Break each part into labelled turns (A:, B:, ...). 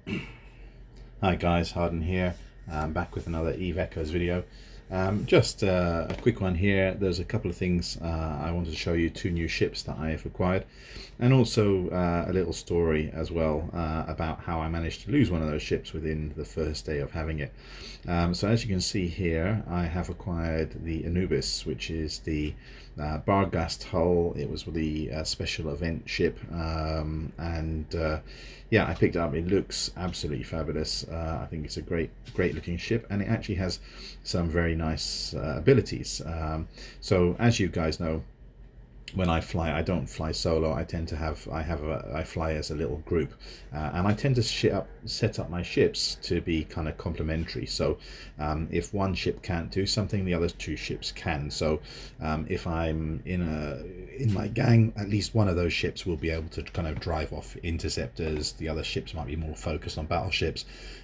A: Hi guys, Harden here. I'm back with another Eve Echoes video. Just a quick one here. There's a couple of things I wanted to show you, two new ships that I have acquired, and also a little story as well about how I managed to lose one of those ships within the first day of having it. So as you can see here, I have acquired the Anubis, which is the Barghast hull. It was the special event ship, yeah, I picked it up. It looks absolutely fabulous. I think it's a great looking ship, and it actually has some very nice abilities. So as you guys know, when I fly, I don't fly solo. I tend to I fly as a little group, and I tend to set up my ships to be kind of complementary. So if one ship can't do something, the other two ships can. So if I'm in my gang, at least one of those ships will be able to kind of drive off interceptors. The other ships might be more focused on battleships,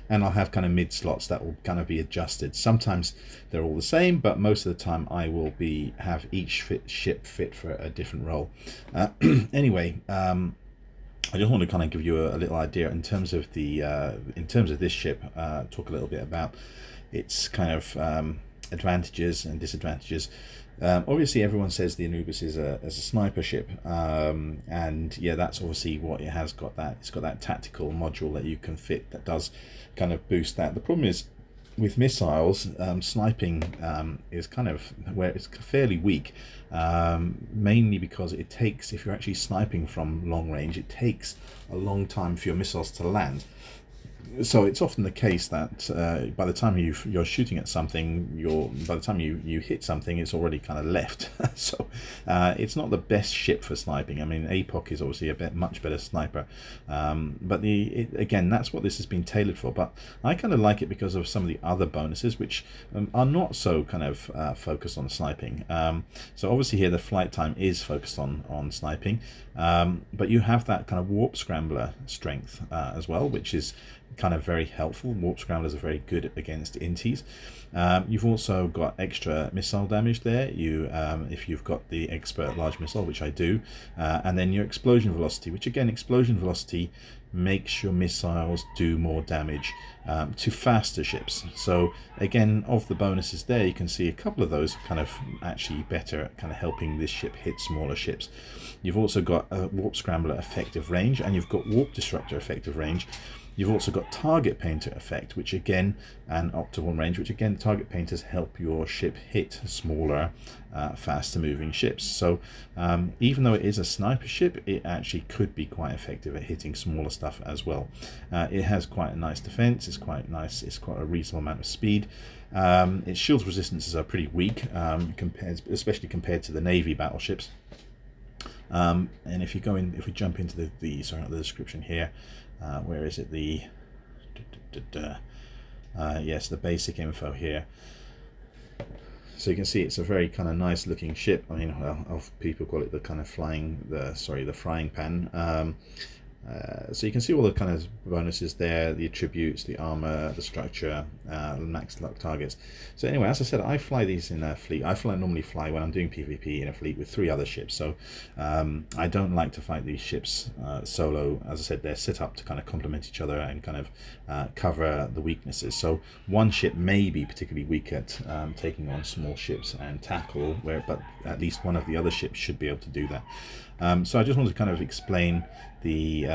A: and I'll have kind of mid slots that will kind of be adjusted. Sometimes they're all the same, but most of the time I will have each ship fit for a different role. Anyway, I just want to kind of give you a little idea in terms of this ship. Talk a little bit about its kind of advantages and disadvantages. Obviously everyone says the Anubis is a sniper ship, and yeah, that's obviously what it has got. It's got that tactical module that you can fit that does kind of boost that. The problem is with missiles, sniping is kind of where it's fairly weak, mainly because it takes, if you're actually sniping from long range, it takes a long time for your missiles to land. So it's often the case that by the time you're shooting at something, by the time you hit something, it's already kind of left. So it's not the best ship for sniping. I mean, APOC is obviously a much better sniper, but again, that's what this has been tailored for. But I kind of like it because of some of the other bonuses, which are not so kind of focused on sniping. So obviously here the flight time is focused on sniping, but you have that kind of warp scrambler strength as well, which is kind of very helpful. Warp scramblers are very good against inties. You've also got extra missile damage there. If you've got the expert large missile, which I do, and then your explosion velocity, which again, explosion velocity makes your missiles do more damage to faster ships. So again, of the bonuses there, you can see a couple of those kind of actually better at kind of helping this ship hit smaller ships. You've also got a warp scrambler effective range, and you've got warp disruptor effective range. You've also got target painter effect, which again, and optimal range, which again, target painters help your ship hit smaller, faster moving ships. So even though it is a sniper ship, it actually could be quite effective at hitting smaller stuff as well. It has quite a nice defense. It's quite nice. It's quite a reasonable amount of speed. Its shield resistances are pretty weak, especially compared to the Navy battleships. And if we jump into the description here, where is it? Yes, the basic info here. So you can see it's a very kind of nice looking ship. I mean, well, people call it the kind of the frying pan. So you can see all the kind of bonuses there, the attributes, the armor, the structure, max luck targets. So anyway, as I said, I fly these in a fleet. I normally fly when I'm doing PvP in a fleet with 3 other ships. So I don't like to fight these ships solo. As I said, they're set up to kind of complement each other and kind of cover the weaknesses. So one ship may be particularly weak at taking on small ships and tackle, but at least one of the other ships should be able to do that. So I just wanted to kind of explain the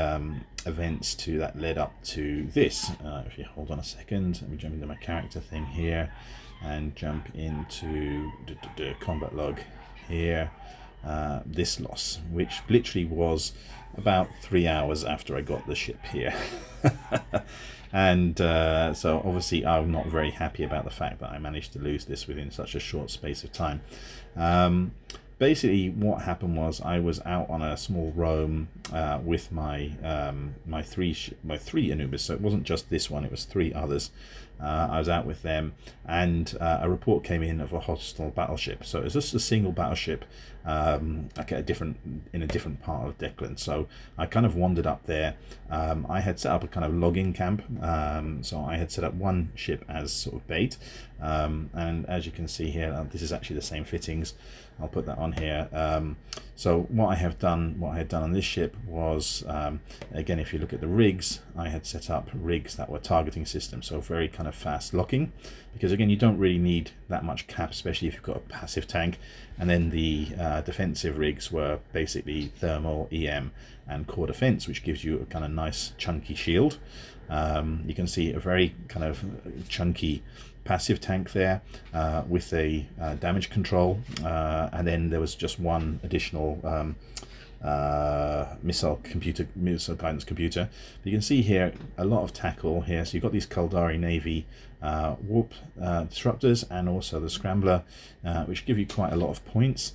A: events that led up to this. If you hold on a second, let me jump into my character thing here and jump into the combat log here. This loss, which literally was about 3 hours after I got the ship here. And so obviously I'm not very happy about the fact that I managed to lose this within such a short space of time. Basically what happened was I was out on a small roam with my three Anubis. So it wasn't just this one, it was 3 others. I was out with them, and a report came in of a hostile battleship. So it was just a single battleship, like in a different part of Declan. So I kind of wandered up there. I had set up a kind of logging camp. So I had set up one ship as sort of bait, and as you can see here, this is actually the same fittings. I'll put that on here. So what I had done on this ship was, again, if you look at the rigs, I had set up rigs that were targeting systems, so very kind of fast locking, because again, you don't really need that much cap, especially if you've got a passive tank. And then the defensive rigs were basically thermal, EM, and core defense, which gives you a kind of nice chunky shield. You can see a very kind of chunky passive tank there with a damage control, and then there was just one additional missile guidance computer. You can see here a lot of tackle here. So you've got these Caldari Navy warp disruptors, and also the scrambler, which give you quite a lot of points.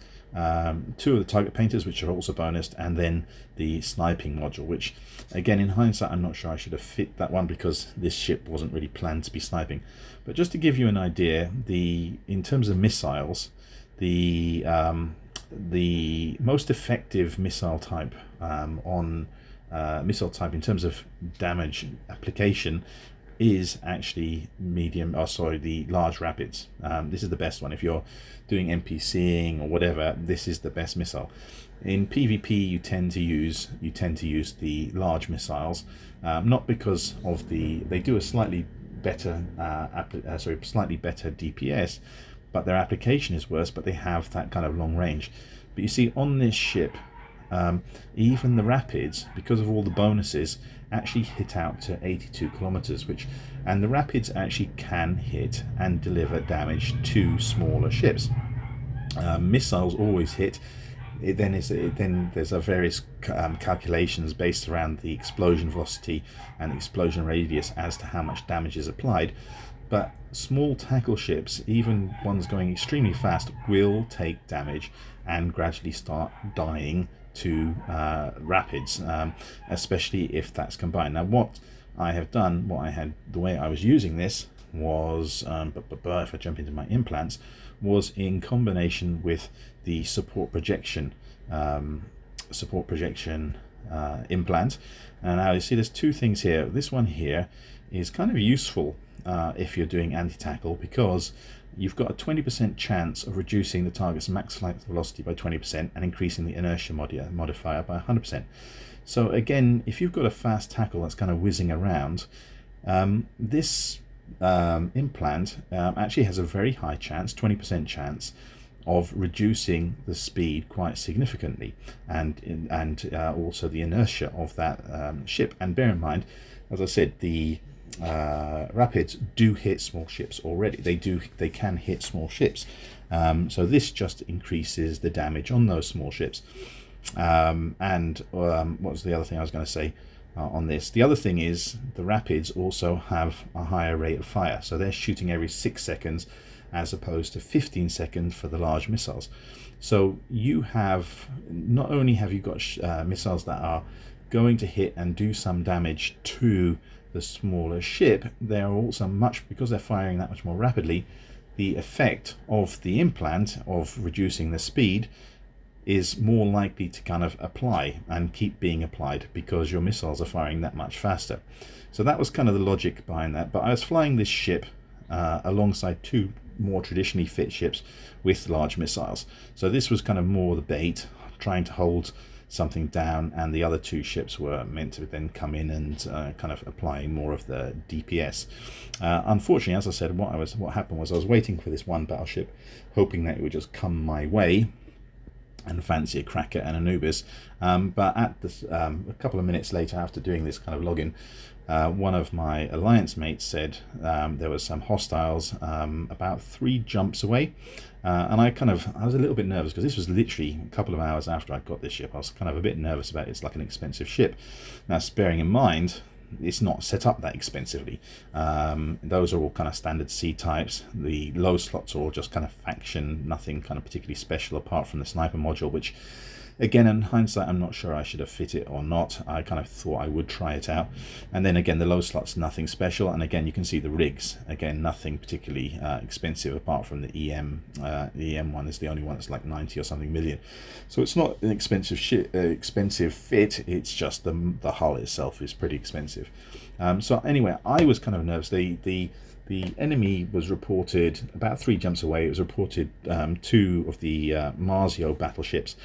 A: Two of the target painters, which are also bonused, and then the sniping module, which again, in hindsight, I'm not sure I should have fit that one, because this ship wasn't really planned to be sniping. But just to give you an idea, in terms of missiles, the most effective missile type in terms of damage application is actually the large rapids. This is the best one. If you're doing NPCing or whatever, this is the best missile. In PvP, you tend to use the large missiles, not because of they do a slightly better DPS, but their application is worse. But they have that kind of long range. But you see, on this ship, even the rapids, because of all the bonuses, actually hit out to 82 kilometers, and the rapids actually can hit and deliver damage to smaller ships. Missiles always hit. Then there's a various calculations based around the explosion velocity and the explosion radius as to how much damage is applied. But small tackle ships, even ones going extremely fast, will take damage and gradually start dying to rapids, especially if that's combined. Now, what I have done, the way I was using this was, if I jump into my implants, was in combination with the support projection implant. And now you see there's two things here. This one here is kind of useful if you're doing anti-tackle, because you've got a 20% chance of reducing the target's max flight velocity by 20% and increasing the inertia modifier by 100%. So again, if you've got a fast tackle that's kind of whizzing around, this implant actually has a very high chance, 20% chance, of reducing the speed quite significantly, and also the inertia of that ship. And bear in mind, as I said, the rapids do hit small ships already. They can hit small ships, so this just increases the damage on those small ships. And what was the other thing I was going to say on this? The other thing is the rapids also have a higher rate of fire, so they're shooting every 6 seconds as opposed to 15 seconds for the large missiles. So you have, not only have you got missiles that are going to hit and do some damage to the smaller ship, they're also because they're firing that much more rapidly, the effect of the implant of reducing the speed is more likely to kind of apply and keep being applied, because your missiles are firing that much faster. So that was kind of the logic behind that. But I was flying this ship alongside two more traditionally fit ships with large missiles, so this was kind of more the bait, trying to hold something down, and the other two ships were meant to then come in and kind of applying more of the DPS. Unfortunately, as I said, what happened was I was waiting for this one battleship, hoping that it would just come my way and fancy a crack at an Anubis. But at this, a couple of minutes later, after doing this kind of login, one of my alliance mates said there was some hostiles about 3 jumps away, and I was a little bit nervous, because this was literally a couple of hours after I got this ship. I was kind of a bit nervous about it. It's like an expensive ship. Now, bearing in mind, it's not set up that expensively. Those are all kind of standard C types. The low slots are all just kind of faction, nothing kind of particularly special apart from the sniper module, which again, in hindsight, I'm not sure I should have fit it or not. I kind of thought I would try it out. And then again, the low slots, nothing special. And again, you can see the rigs, again, nothing particularly expensive apart from the EM. The EM one is the only one that's like 90 or something million. So it's not an expensive fit. It's just the hull itself is pretty expensive. So anyway, I was kind of nervous. The the enemy was reported about 3 jumps away. It was reported 2 of the Wang-Yue battleships,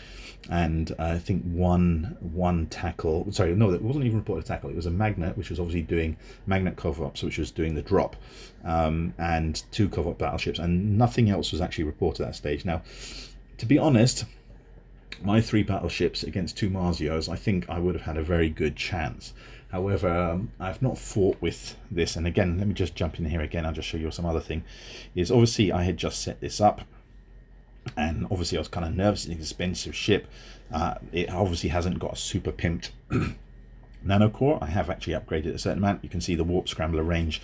A: and I think one tackle. Sorry, no, it wasn't even reported a tackle. It was a magnet, which was obviously doing magnet cover-ups, which was doing the drop, and 2 cover-up battleships, and nothing else was actually reported at that stage. Now, to be honest, my 3 battleships against 2 Wang-Yues, I think I would have had a very good chance. However, I've not fought with this, and again, let me just jump in here again. I'll just show you some other thing. Is obviously I had just set this up, and obviously I was kind of nervous. It's an expensive ship. It obviously hasn't got a super pimped nanocore. I have actually upgraded a certain amount. You can see the warp scrambler range.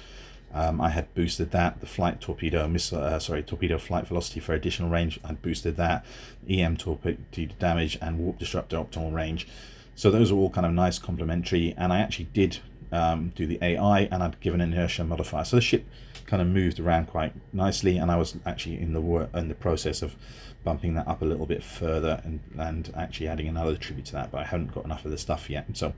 A: I had boosted that. The flight torpedo torpedo flight velocity for additional range, I'd boosted that. EM torpedo damage and warp disruptor optimal range. So those are all kind of nice complementary, and I actually did do the AI, and I'd given an inertia modifier. So the ship kind of moved around quite nicely, and I was actually in the process of bumping that up a little bit further and actually adding another tribute to that, but I haven't got enough of the stuff yet. So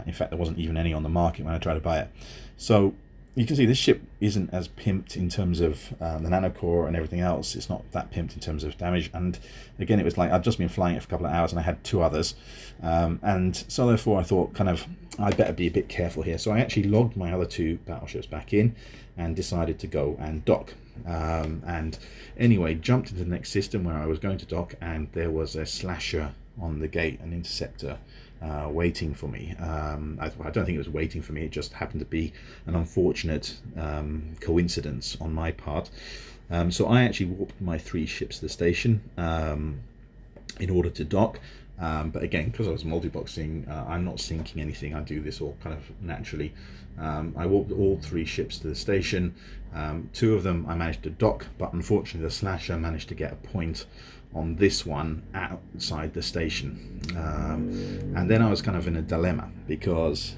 A: in fact, there wasn't even any on the market when I tried to buy it. So you can see this ship isn't as pimped in terms of the nanocore and everything else. It's not that pimped in terms of damage. And again, it was like I'd just been flying it for a couple of hours and I had 2 others. And so therefore I thought kind of I'd better be a bit careful here. So I actually logged my other 2 battleships back in and decided to go and dock. And anyway, jumped into the next system where I was going to dock, and there was a slasher on the gate, an interceptor waiting for me. I don't think it was waiting for me, it just happened to be an unfortunate coincidence on my part. So I actually warped my 3 ships to the station in order to dock. But again, because I was multi-boxing, I'm not syncing anything. I do this all kind of naturally. I warped all 3 ships to the station. 2 of them I managed to dock, but unfortunately the slasher managed to get a point on this one outside the station. And then I was kind of in a dilemma, because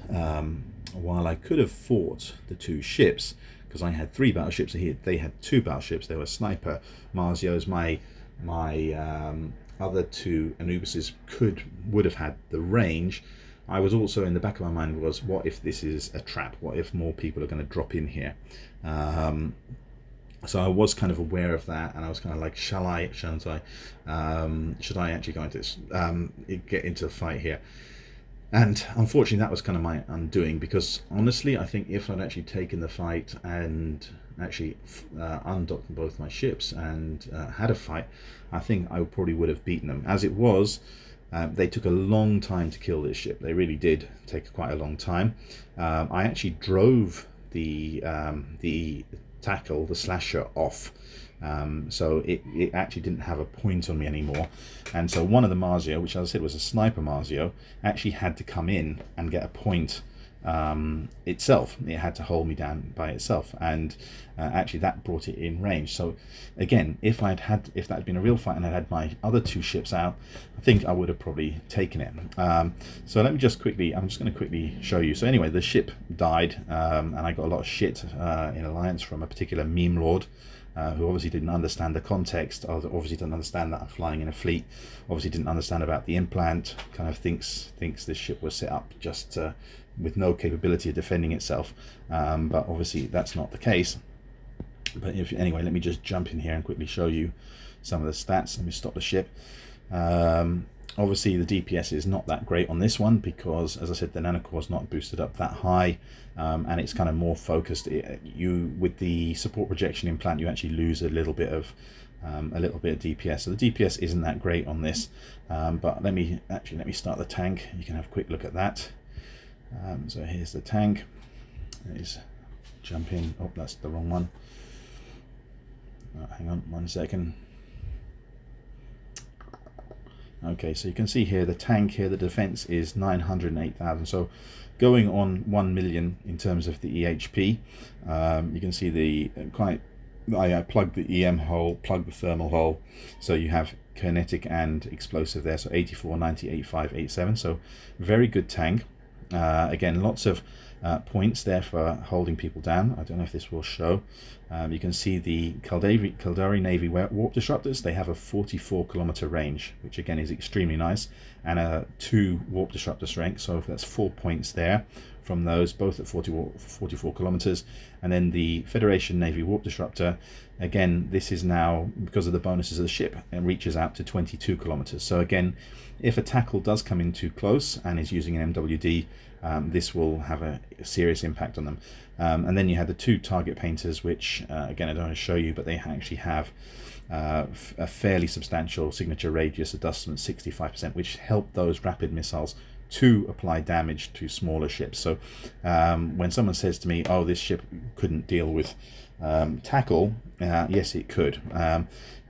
A: while I could have fought the 2 ships, because I had 3 battleships here, they had 2 battleships. They were sniper Wang-Yues. My other 2 Anubises would have had the range. I was also in the back of my mind was, what if this is a trap? What if more people are going to drop in here? So I was kind of aware of that, and I was kind of like, shouldn't I should I actually go into this, get into the fight here? And unfortunately that was kind of my undoing, because honestly I think if I'd actually taken the fight and actually undocked both my ships and had a fight, I think I probably would have beaten them. As it was, they took a long time to kill this ship. They really did take quite a long time. I actually drove the tackle, the slasher, off. So it actually didn't have a point on me anymore, and so one of the Wang-Yue, which as I said was a sniper Wang-Yue, actually had to come in and get a point itself. It had to hold me down by itself, and actually that brought it in range. So again, if that had been a real fight and I had my other 2 ships out, I think I would have probably taken it. So let me just quickly, I'm just going to quickly show you. So anyway, the ship died, and I got a lot of shit in alliance from a particular meme lord, who obviously didn't understand the context, obviously didn't understand that I'm flying in a fleet, obviously didn't understand about the implant, kind of thinks this ship was set up just with no capability of defending itself, but obviously that's not the case. But anyway, let me just jump in here and quickly show you some of the stats. Let me stop the ship. Obviously the DPS is not that great on this one, because as I said, the nanocore is not boosted up that high, and it's kind of more focused. With the support projection implant, you actually lose a little bit of DPS. So the DPS isn't that great on this, but let me start the tank. You can have a quick look at that. So here's the tank. Let's jump in. Oh, that's the wrong one. Hang on 1 second. Okay, so you can see here the tank here, the defense is 908,000. So going on 1 million in terms of the EHP. You can see I plugged the EM hole, plugged the thermal hole, so you have kinetic and explosive there. So 84, 90, 85, 87. So very good tank. Again, lots of points there for holding people down. I don't know if this will show. You can see the Caldari Navy warp disruptors. They have a 44-kilometer range, which again is extremely nice, and a 2 warp disruptor strength. So that's 4 points there from those, both at 44 kilometers. And then the Federation Navy Warp Disruptor, again, this is now, because of the bonuses of the ship, it reaches out to 22 kilometers. So again, if a tackle does come in too close and is using an MWD, this will have a serious impact on them. And then you have the two target painters, which again, I don't want to show you, but they actually have a fairly substantial signature radius adjustment, 65%, which help those rapid missiles to apply damage to smaller ships. So when someone says to me, oh, this ship couldn't deal with tackle, yes, it could.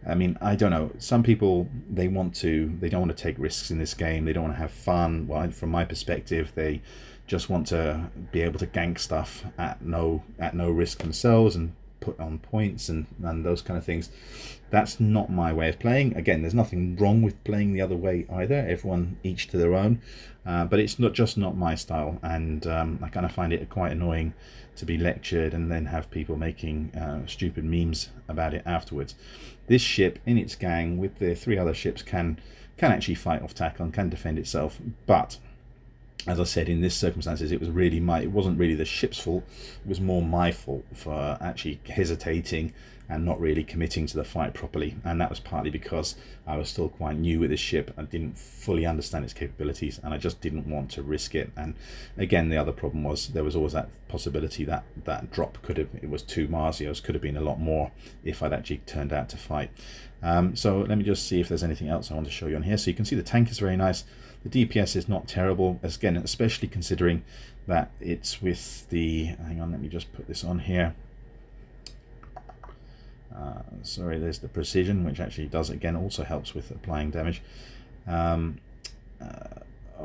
A: I mean, I don't know. Some people, they don't want to take risks in this game. They don't want to have fun. Well, from my perspective, they just want to be able to gank stuff at no risk themselves and put on points and those kind of things. That's not my way of playing. Again, there's nothing wrong with playing the other way either. Everyone each to their own. But it's not my style, and I kind of find it quite annoying to be lectured and then have people making stupid memes about it afterwards. This ship in its gang with the three other ships can actually fight off tackle and can defend itself, but as I said, in this circumstances, it wasn't really the ship's fault. It was more my fault for actually hesitating and not really committing to the fight properly. And that was partly because I was still quite new with this ship. I didn't fully understand its capabilities, and I just didn't want to risk it. And again, the other problem was there was always that possibility that that drop it was 2 Marzios, could have been a lot more if I'd actually turned out to fight. So let me just see if there's anything else I want to show you on here. So you can see the tank is very nice. The DPS is not terrible, again, especially considering that it's with the, hang on, let me just put this on here. Sorry, there's the precision, which actually does, again, also helps with applying damage. Oh,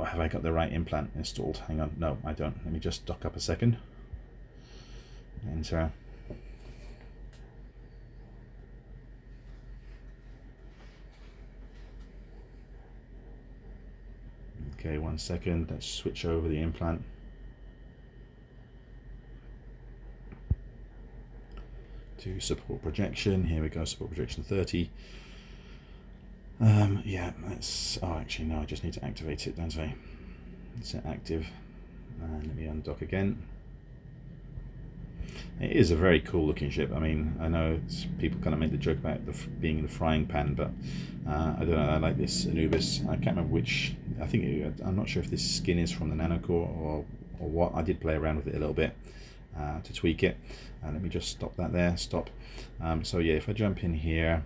A: have I got the right implant installed? Hang on, no, I don't. Let me just dock up a second. Enter. Okay, 1 second, let's switch over the implant. To support projection, here we go, support projection 30. Yeah, that's, oh actually no, I just need to activate it, don't I? It's active, and let me undock again. It is a very cool looking ship. I mean, I know people kind of make the joke about being in the frying pan, but I don't know, I like this Anubis. I can't remember which, I'm not sure if this skin is from the nanocore or what. I did play around with it a little bit to tweak it. Let me just stop that there, stop. So yeah, if I jump in here,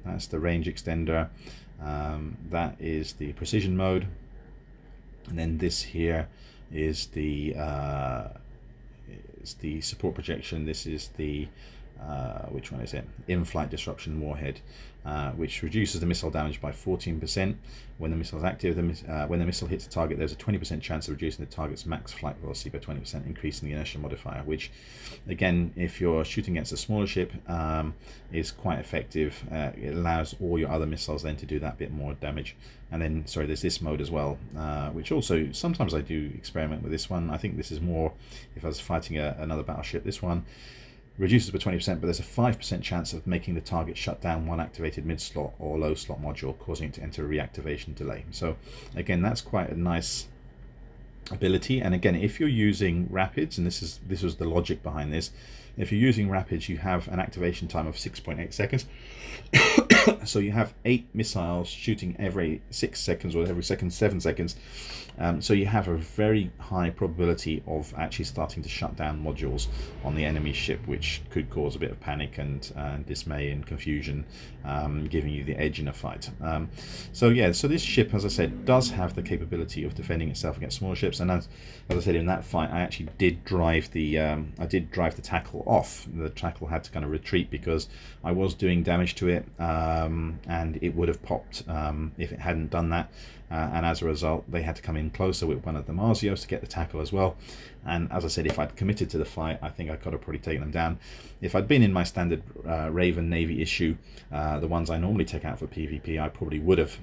A: that's the range extender. That is the precision mode. And then this here is the support projection. This is the which one is it? In-flight disruption warhead, which reduces the missile damage by 14% when the missile is active. When the missile hits a target, there's a 20% chance of reducing the target's max flight velocity by 20%, increasing the inertia modifier, which again, if you're shooting against a smaller ship, is quite effective. It allows all your other missiles then to do that bit more damage. And then, sorry, there's this mode as well, which also, sometimes I do experiment with this one. I think this is more if I was fighting another battleship. This one reduces by 20%, but there's a 5% chance of making the target shut down one activated mid-slot or low-slot module, causing it to enter a reactivation delay. So again, that's quite a nice ability. And again, if you're using rapids, and this was the logic behind this, if you're using rapids, you have an activation time of 6.8 seconds. So you have 8 missiles shooting every 6 seconds, or every 7 seconds. So you have a very high probability of actually starting to shut down modules on the enemy ship, which could cause a bit of panic and dismay and confusion, giving you the edge in a fight. So yeah, so this ship, as I said, does have the capability of defending itself against smaller ships. And as I said, in that fight, I actually did drive the tackle off. The tackle had to kind of retreat because I was doing damage to it, and it would have popped if it hadn't done that. And as a result, they had to come in closer with one of the Marzios to get the tackle as well. And as I said, if I'd committed to the fight, I think I could have probably taken them down. If I'd been in my standard Raven Navy issue, the ones I normally take out for PvP, I probably would have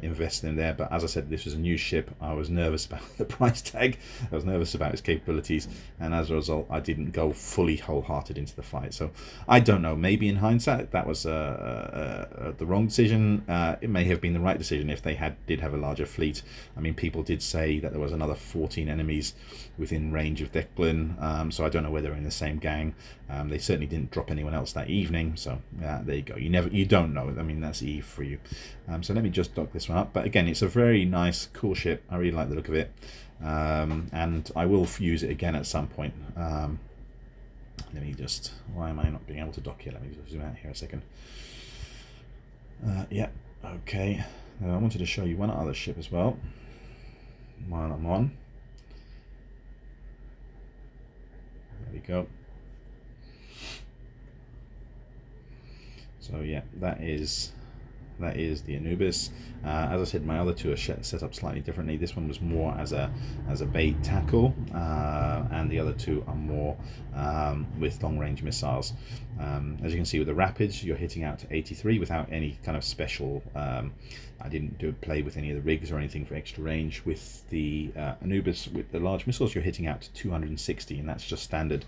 A: invested in there. But as I said, this was a new ship. I was nervous about the price tag. I was nervous about its capabilities. And as a result, I didn't go fully wholehearted into the fight. So I don't know. Maybe in hindsight, that was the wrong decision. It may have been the right decision if they did have a larger fleet. I mean, people did say that there was another 14 enemies within range of Declan, so I don't know whether they're in the same gang. They certainly didn't drop anyone else that evening, so there you go. You don't know. I mean, that's Eve for you. So let me just dock this one up. But again, it's a very nice, cool ship. I really like the look of it, and I will use it again at some point. Let me just, why am I not being able to dock here? Let me just zoom out here a second. Yeah, okay. I wanted to show you one other ship as well while I'm on. There we go. So yeah, that is the Anubis. As I said, my other two are set up slightly differently. This one was more as a bait tackle, and the other two are more with long-range missiles. As you can see with the Rapids, you're hitting out to 83 without any kind of special. I didn't play with any of the rigs or anything for extra range. With the Anubis, with the large missiles, you're hitting out to 260, and that's just standard.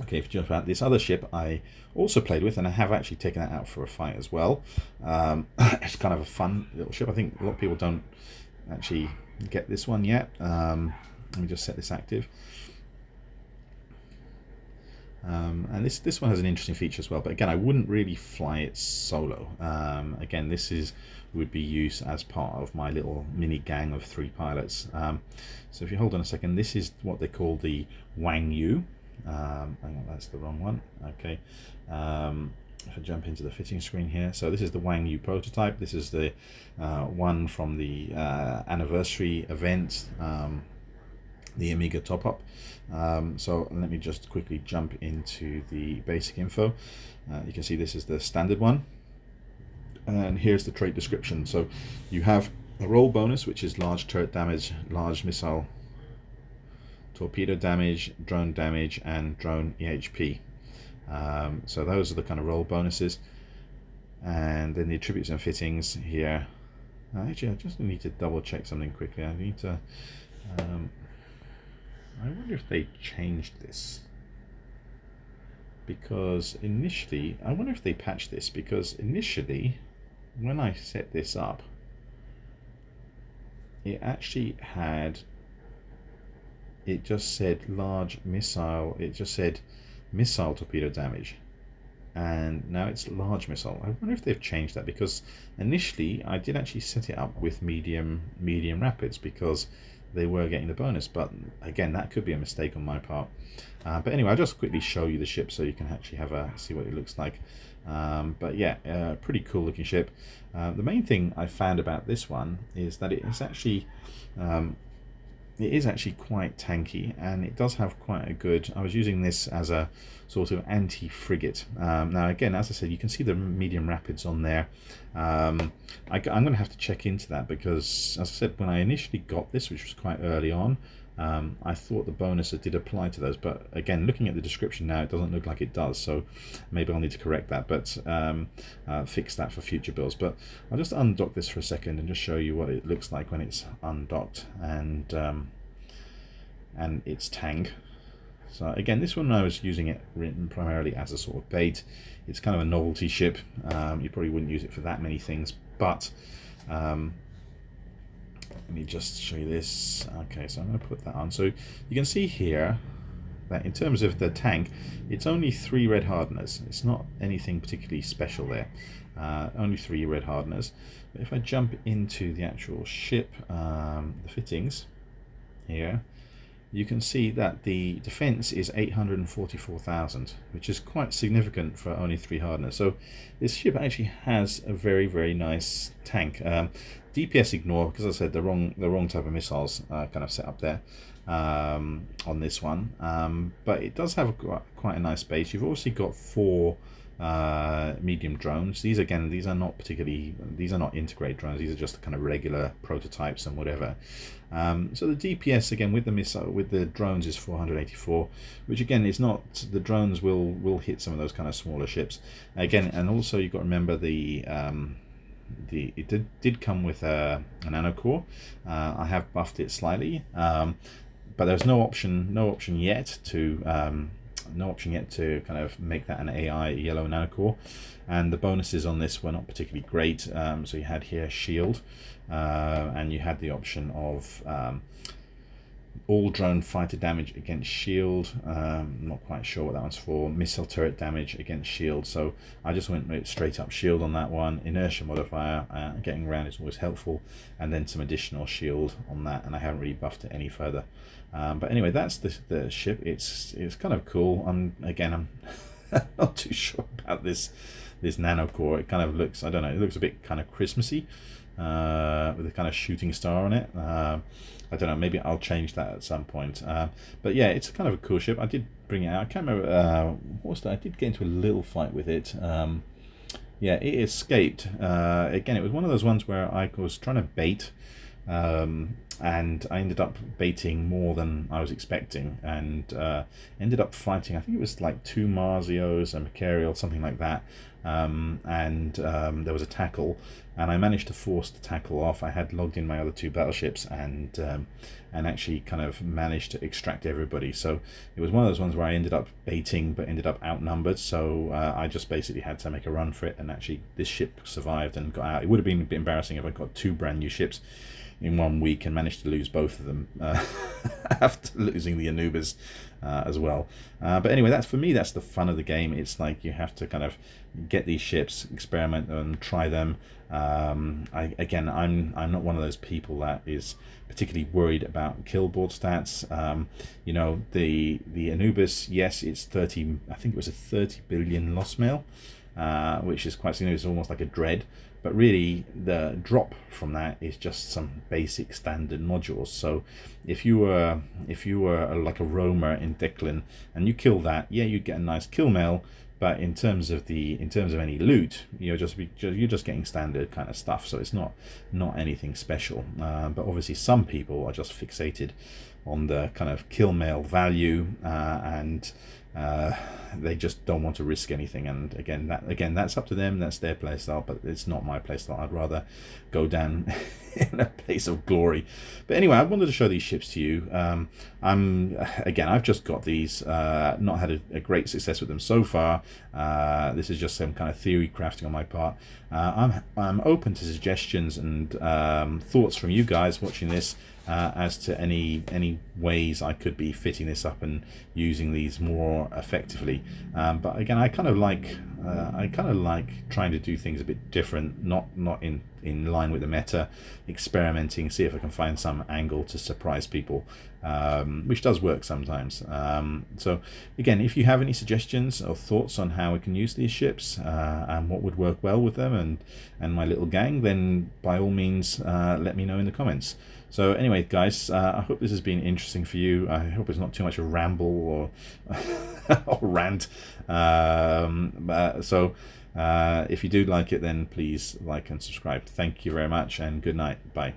A: Okay, if you jump out, this other ship I also played with, and I have actually taken that out for a fight as well. It's kind of a fun little ship. I think a lot of people don't actually get this one yet. Let me just set this active. And this one has an interesting feature as well, but again, I wouldn't really fly it solo. Again, this would be used as part of my little mini gang of 3 pilots. So if you hold on a second, this is what they call the Wang-Yue. Hang on, that's the wrong one. Okay, if I jump into the fitting screen here, so this is the Wang-Yue Prototype. This is the one from the anniversary event, the Amiga top-up. So let me just quickly jump into the basic info. You can see this is the standard one, and here's the trait description. So you have a roll bonus, which is large turret damage, large missile torpedo damage, drone damage, and drone EHP. So those are the kind of roll bonuses. And then the attributes and fittings here. Actually, I just need to double check something quickly. I need to I wonder if they changed this, because initially, I wonder if they patched this, because initially when I set this up, it actually had, it just said large missile, it just said missile torpedo damage, and now it's large missile. I wonder if they've changed that, because initially I did actually set it up with medium rapids because they were getting the bonus, but again, that could be a mistake on my part. But anyway, I'll just quickly show you the ship so you can actually have a see what it looks like. But yeah, pretty cool looking ship. The main thing I found about this one is that it is actually quite tanky, and it does have quite a good, I was using this as a sort of anti-frigate. Now again, as I said, you can see the medium rapids on there. I'm going to have to check into that, because as I said, when I initially got this, which was quite early on, I thought the bonus did apply to those, but again, looking at the description now, it doesn't look like it does, so maybe I'll need to correct that, but fix that for future builds. But I'll just undock this for a second and just show you what it looks like when it's undocked and its tank. So again, this one I was using it written primarily as a sort of bait. It's kind of a novelty ship. You probably wouldn't use it for that many things, but let me just show you this. Okay, so I'm going to put that on. So you can see here that in terms of the tank, it's only 3 red hardeners. It's not anything particularly special there. Only 3 red hardeners. But if I jump into the actual ship, the fittings here, you can see that the defense is 844,000, which is quite significant for only 3 hardeners. So this ship actually has a very, very nice tank. DPS ignore, because as I said, the wrong type of missiles kind of set up there on this one. But it does have quite a nice base. You've obviously got 4 medium drones. These again, these are not integrate drones. These are just kind of regular prototypes and whatever. So the DPS again with the drones is 484, which again is not, the drones will hit some of those kind of smaller ships again. And also you've got to remember it did come with a nano core. I have buffed it slightly, but there's no option yet to no option yet to kind of make that an AI yellow nanocore, and the bonuses on this were not particularly great. So you had here shield, and you had the option of all drone fighter damage against shield. Not quite sure what that one's for. Missile turret damage against shield. So I just went straight up shield on that one. Inertia modifier, getting around is always helpful, and then some additional shield on that, and I haven't really buffed it any further. But anyway, that's the ship. It's kind of cool. I'm not too sure about this nanocore. It kind of looks, I don't know, it looks a bit kind of Christmassy, with a kind of shooting star on it. I don't know, maybe I'll change that at some point. But yeah, it's kind of a cool ship. I did bring it out. I can't remember, what was that? I did get into a little fight with it. Yeah, it escaped. Again, it was one of those ones where I was trying to bait, and I ended up baiting more than I was expecting, and ended up fighting, I think it was like 2 Marzios, a Macarial, something like that. There was a tackle, and I managed to force the tackle off. I had logged in my other 2 battleships, and actually kind of managed to extract everybody. So it was one of those ones where I ended up baiting but ended up outnumbered, so I just basically had to make a run for it, and actually this ship survived and got out. It would have been a bit embarrassing if I got 2 brand new ships in 1 week and managed to lose both of them after losing the Anubis as well. But anyway, that's, for me, that's the fun of the game. It's like you have to kind of get these ships, experiment them, try them. I'm not one of those people that is particularly worried about kill board stats. You know, the Anubis, yes, it's 30, I think it was a 30 billion loss mail, which is quite significant. It's almost like a dread. But really, the drop from that is just some basic standard modules. So if you were like a roamer in Declan and you kill that, yeah, you'd get a nice kill mail. But in terms of any loot, you're just getting standard kind of stuff. So it's not anything special. But obviously, some people are just fixated on the kind of kill mail value, and they just don't want to risk anything. And again, that's up to them. That's their playstyle, but it's not my playstyle. I'd rather go down in a place of glory. But anyway, I wanted to show these ships to you. I've just got these. Not had a great success with them so far. This is just some kind of theory crafting on my part. I'm open to suggestions and thoughts from you guys watching this, as to any ways I could be fitting this up and using these more effectively. But again, I kind of like trying to do things a bit different, not in line with the meta, experimenting, see if I can find some angle to surprise people, which does work sometimes. So again, if you have any suggestions or thoughts on how we can use these ships, and what would work well with them and my little gang, then by all means let me know in the comments. So anyway, guys, I hope this has been interesting for you. I hope it's not too much a ramble or or rant. If you do like it, then please like and subscribe. Thank you very much, and good night. Bye.